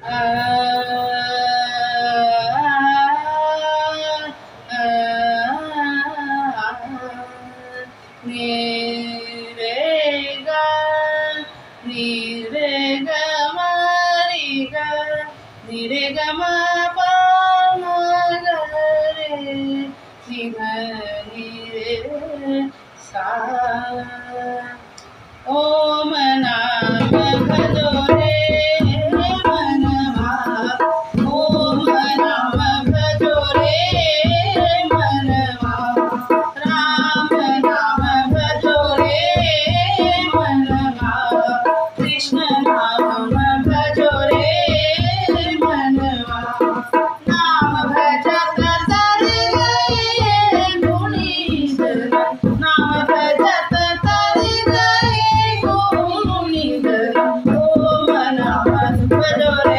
Uh ni re ga ni re ga ma ri ga ni re ga ma pa ma ga re ni ga ni re sa. Om